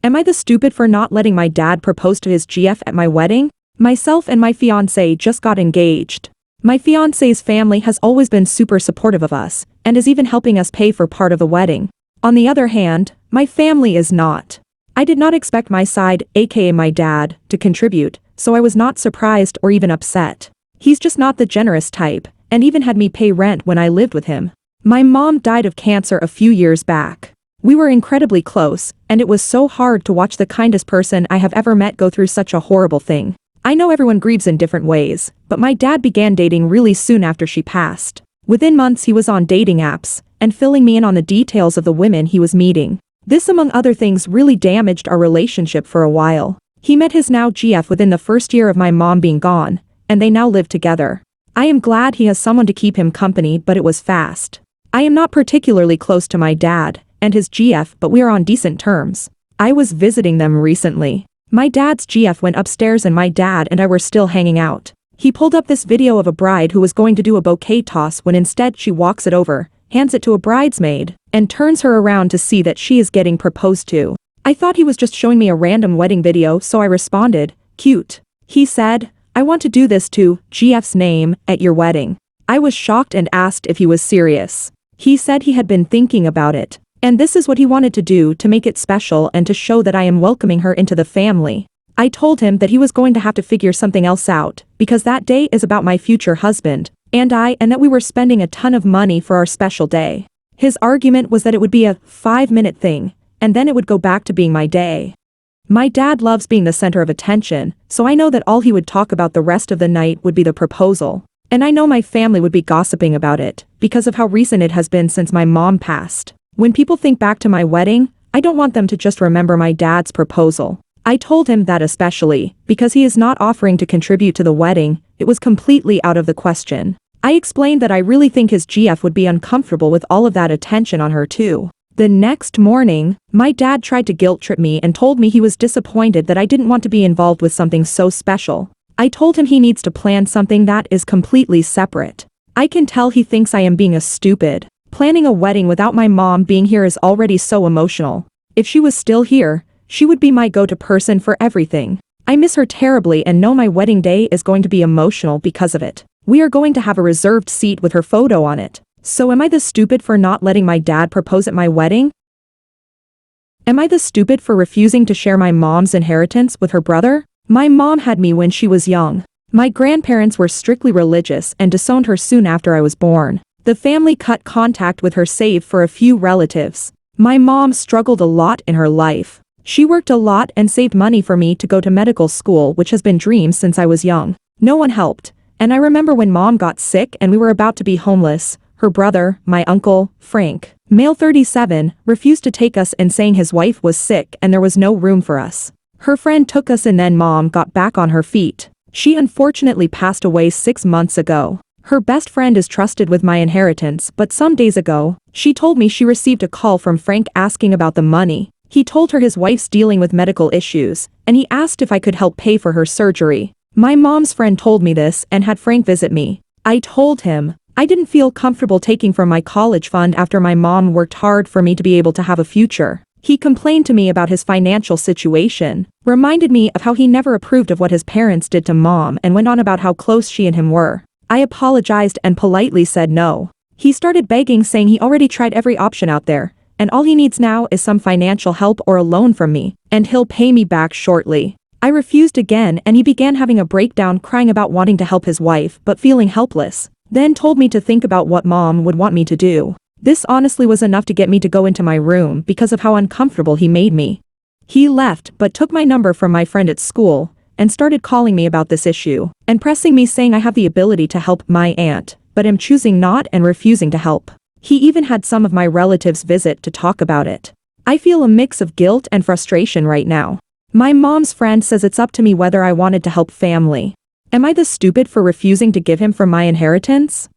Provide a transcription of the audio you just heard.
Am I the stupid for not letting my dad propose to his GF at my wedding? Myself and my fiancé just got engaged. My fiancé's family has always been super supportive of us, and is even helping us pay for part of the wedding. On the other hand, my family is not. I did not expect my side, aka my dad, to contribute, so I was not surprised or even upset. He's just not the generous type, and even had me pay rent when I lived with him. My mom died of cancer a few years back. We were incredibly close, and it was so hard to watch the kindest person I have ever met go through such a horrible thing. I know everyone grieves in different ways, but my dad began dating really soon after she passed. Within months he was on dating apps, and filling me in on the details of the women he was meeting. This among other things really damaged our relationship for a while. He met his now GF within the first year of my mom being gone, and they now live together. I am glad he has someone to keep him company, but it was fast. I am not particularly close to my dad and his GF, but we are on decent terms. I was visiting them recently. My dad's GF went upstairs and my dad and I were still hanging out. He pulled up this video of a bride who was going to do a bouquet toss when instead she walks it over, hands it to a bridesmaid, and turns her around to see that she is getting proposed to. I thought he was just showing me a random wedding video, so I responded, "Cute." He said, "I want to do this to GF's name at your wedding." I was shocked and asked if he was serious. He said he had been thinking about it, and this is what he wanted to do to make it special and to show that I am welcoming her into the family. I told him that he was going to have to figure something else out, because that day is about my future husband, and that we were spending a ton of money for our special day. His argument was that it would be a 5-minute thing, and then it would go back to being my day. My dad loves being the center of attention, so I know that all he would talk about the rest of the night would be the proposal. And I know my family would be gossiping about it, because of how recent it has been since my mom passed. When people think back to my wedding, I don't want them to just remember my dad's proposal. I told him that especially, because he is not offering to contribute to the wedding, it was completely out of the question. I explained that I really think his GF would be uncomfortable with all of that attention on her too. The next morning, my dad tried to guilt-trip me and told me he was disappointed that I didn't want to be involved with something so special. I told him he needs to plan something that is completely separate. I can tell he thinks I am being a stupid. Planning a wedding without my mom being here is already so emotional. If she was still here, she would be my go-to person for everything. I miss her terribly and know my wedding day is going to be emotional because of it. We are going to have a reserved seat with her photo on it. So am I the stupid for not letting my dad propose at my wedding? Am I the stupid for refusing to share my mom's inheritance with her brother? My mom had me when she was young. My grandparents were strictly religious and disowned her soon after I was born. The family cut contact with her save for a few relatives. My mom struggled a lot in her life. She worked a lot and saved money for me to go to medical school, which has been dreams since I was young. No one helped. And I remember when mom got sick and we were about to be homeless, her brother, my uncle, Frank, male 37, refused to take us and saying his wife was sick and there was no room for us. Her friend took us and then mom got back on her feet. She unfortunately passed away 6 months ago. Her best friend is trusted with my inheritance, but some days ago, she told me she received a call from Frank asking about the money. He told her his wife's dealing with medical issues, and he asked if I could help pay for her surgery. My mom's friend told me this and had Frank visit me. I told him I didn't feel comfortable taking from my college fund after my mom worked hard for me to be able to have a future. He complained to me about his financial situation, reminded me of how he never approved of what his parents did to mom, and went on about how close she and him were. I apologized and politely said no. He started begging, saying he already tried every option out there, and all he needs now is some financial help or a loan from me, and he'll pay me back shortly. I refused again and he began having a breakdown, crying about wanting to help his wife but feeling helpless, then told me to think about what mom would want me to do. This honestly was enough to get me to go into my room because of how uncomfortable he made me. He left but took my number from my friend at school and started calling me about this issue and pressing me, saying I have the ability to help my aunt, but am choosing not and refusing to help. He even had some of my relatives visit to talk about it. I feel a mix of guilt and frustration right now. My mom's friend says it's up to me whether I wanted to help family. Am I the stupid for refusing to give him from my inheritance?